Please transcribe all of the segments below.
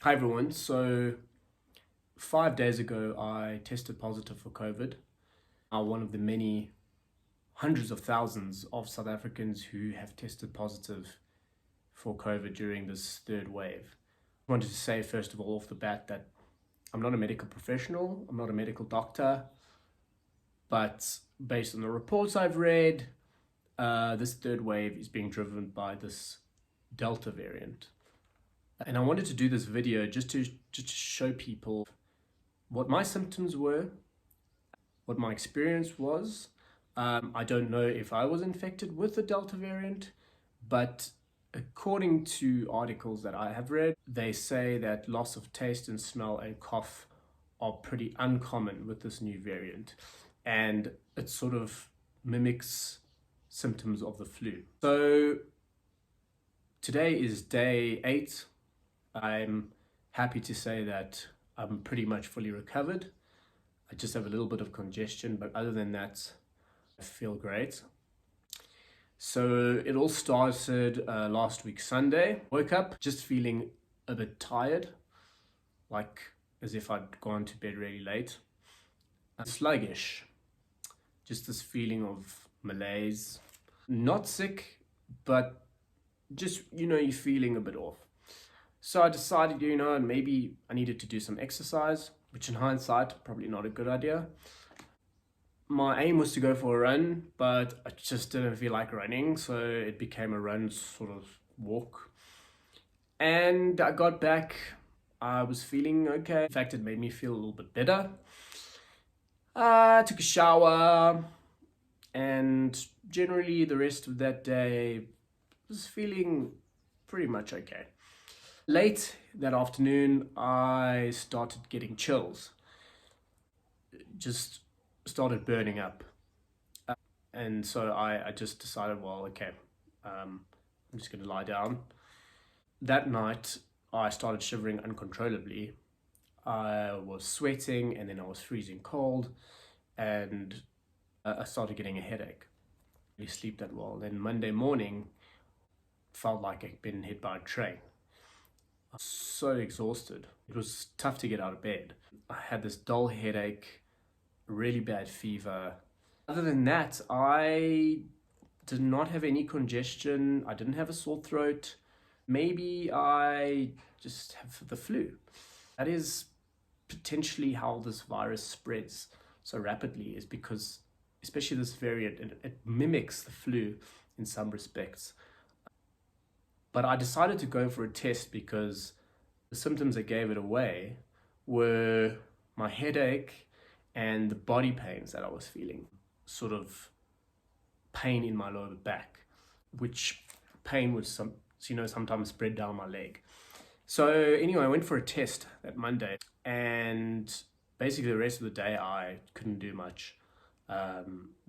Hi everyone. So 5 days ago, I tested positive for COVID. I'm one of the many hundreds of thousands of South Africans who have tested positive for COVID during this third wave. I wanted to say, first of all, off the bat, that I'm not a medical professional, I'm not a medical doctor, but based on the reports I've read, this third wave is being driven by this Delta variant. And I wanted to do this video just to show people what my symptoms were, what my experience was. I don't know if I was infected with the Delta variant, but according to articles that I have read, they say that loss of taste and smell and cough are pretty uncommon with this new variant, and it sort of mimics symptoms of the flu. So today is day 8. I'm happy to say that I'm pretty much fully recovered. I just have a little bit of congestion, but other than that, I feel great. So it all started last week Sunday. Woke up just feeling a bit tired, like as if I'd gone to bed really late. Sluggish, just this feeling of malaise. Not sick, but just, you're feeling a bit off. So I decided, maybe I needed to do some exercise, which in hindsight, probably not a good idea. My aim was to go for a run, but I just didn't feel like running, so it became a run sort of walk. And I got back, I was feeling okay. In fact, it made me feel a little bit better. I took a shower, and generally the rest of that day was feeling pretty much okay. Late that afternoon, I started getting chills. Just started burning up. And so I just decided, well, okay, I'm just going to lie down. That night, I started shivering uncontrollably. I was sweating, and then I was freezing cold, and I started getting a headache. I didn't sleep that well. Then Monday morning, felt like I'd been hit by a train. I was so exhausted. It was tough to get out of bed. I had this dull headache, really bad fever. Other than that, I did not have any congestion. I didn't have a sore throat. Maybe I just have the flu. That is potentially how this virus spreads so rapidly, is because, especially this variant, it mimics the flu in some respects. But I decided to go for a test because the symptoms that gave it away were my headache and the body pains that I was feeling. Sort of pain in my lower back, which pain would sometimes spread down my leg. So anyway, I went for a test that Monday, and basically the rest of the day I couldn't do much.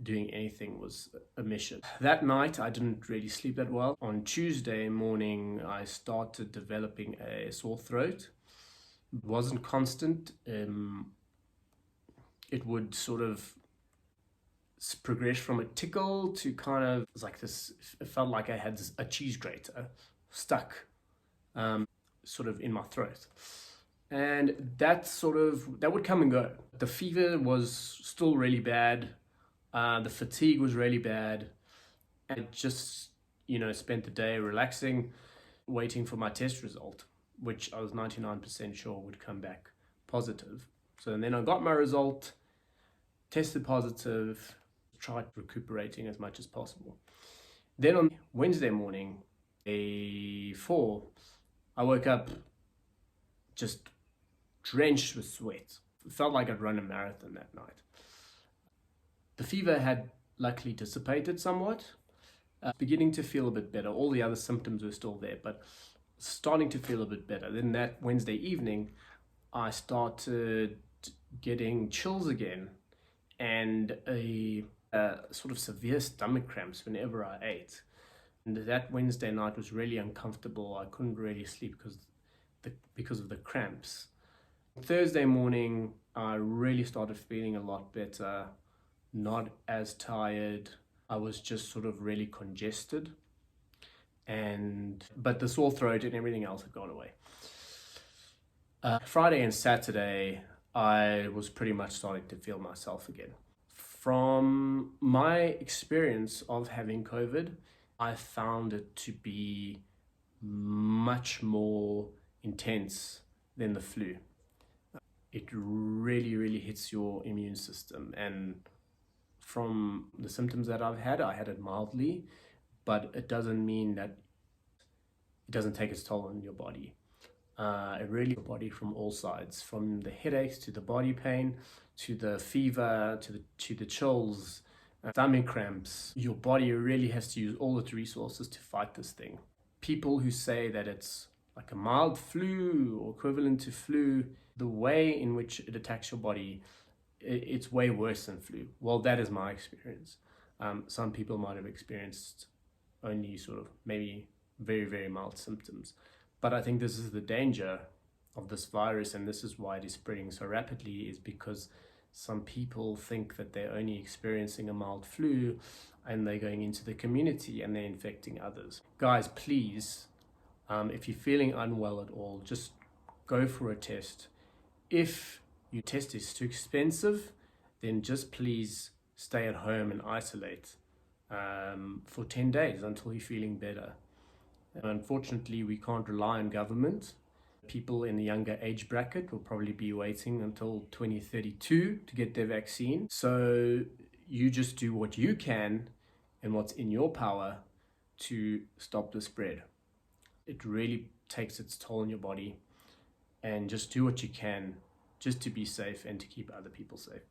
Doing anything was a mission. That night I didn't really sleep that well. On Tuesday morning I started developing a sore throat. It wasn't constant. It would sort of progress from a tickle to kind of like this. It felt like I had a cheese grater stuck sort of in my throat. And that would come and go. The fever was still really bad. The fatigue was really bad. And I just, spent the day relaxing, waiting for my test result, which I was 99% sure would come back positive. So then I got my result, tested positive, tried recuperating as much as possible. Then on Wednesday morning, day 4, I woke up just drenched with sweat. It felt like I'd run a marathon that night. The fever had luckily dissipated somewhat, beginning to feel a bit better. All the other symptoms were still there, but starting to feel a bit better. Then that Wednesday evening, I started getting chills again and a sort of severe stomach cramps whenever I ate. And that Wednesday night was really uncomfortable. I couldn't really sleep because of the cramps. Thursday morning, I really started feeling a lot better, not as tired. I was just sort of really congested, but the sore throat and everything else had gone away. Friday and Saturday, I was pretty much starting to feel myself again. From my experience of having COVID, I found it to be much more intense than the flu. It really, really hits your immune system. And from the symptoms that I had it mildly, but it doesn't mean that it doesn't take its toll on your body. It really your body from all sides, from the headaches to the body pain, to the fever, to the chills, stomach cramps. Your body really has to use all its resources to fight this thing. People who say that it's like a mild flu or equivalent to flu, the way in which it attacks your body, it's way worse than flu. Well, that is my experience. Some people might have experienced only sort of maybe very, very mild symptoms. But I think this is the danger of this virus, and this is why it is spreading so rapidly, is because some people think that they're only experiencing a mild flu and they're going into the community and they're infecting others. Guys, please, if you're feeling unwell at all, just go for a test. If your test is too expensive, then just please stay at home and isolate for 10 days until you're feeling better. Unfortunately, we can't rely on government. People in the younger age bracket will probably be waiting until 2032 to get their vaccine. So you just do what you can and what's in your power to stop the spread. It really takes its toll on your body, and just do what you can just to be safe and to keep other people safe.